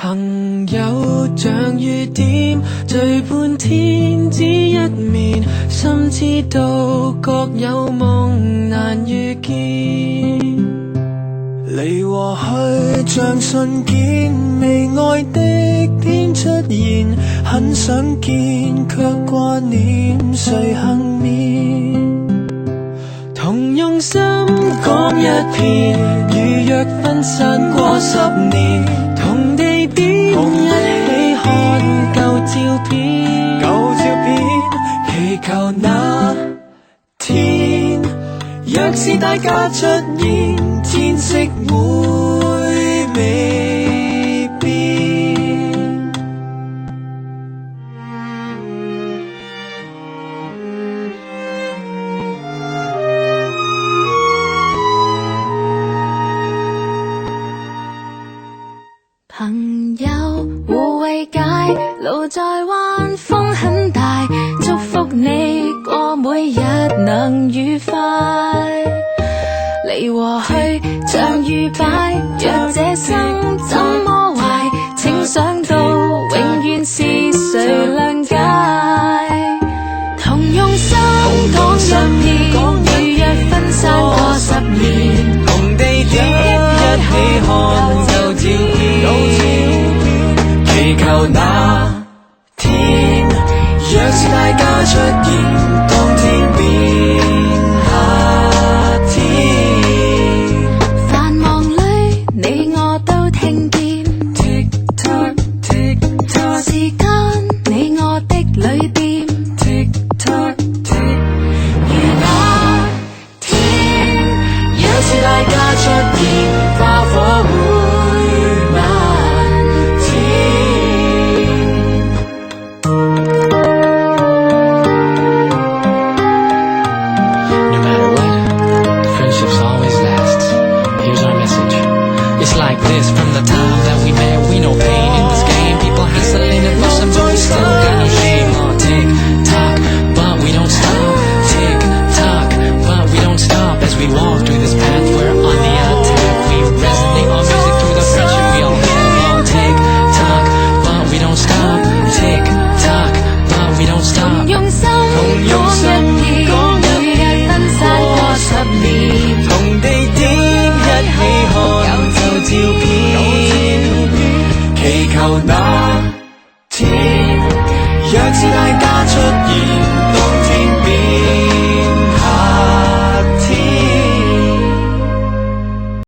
朋友像雨點，聚半天只一面，心知道各有夢難遇見。離和去像瞬間，未愛的天出現，很想見卻掛念誰幸免。同用心講一遍，如若分散過10年，同地點一起看舊照片，祈求那天，若是大家出現，天色會未變。朋友互慰解，路在彎，風很大，祝福你過每日能愉快。離和去像雨擺，若這生怎麼壞，請想到永遠是誰諒解。同用心講一遍，如若分散過10年，同地點一起看舊照片，祈求那天，若是大家出現，當天變夏天。繁忙裏你我都聽見 Tick tock tick tock， 時間你我的旅店 Tick tock tick， 如那天，若是大家出現，花火會漫天。No matter what, friendships always last. Here's our message. It's like this from the time that we met. We know pain in this game. People hustling and rushing, but we still got no shame. Tick tock, but we don't stop. Tick tock, but we don't stop. As we walk through this path, we're on the attack. We resonate on music through the friendship we all have. Tick tock, but we don't stop. Tick tock, but we don't stop. 用心講一遍，每日分散過10年，同地點一起看舊照片，祈求那天，若是大家出現。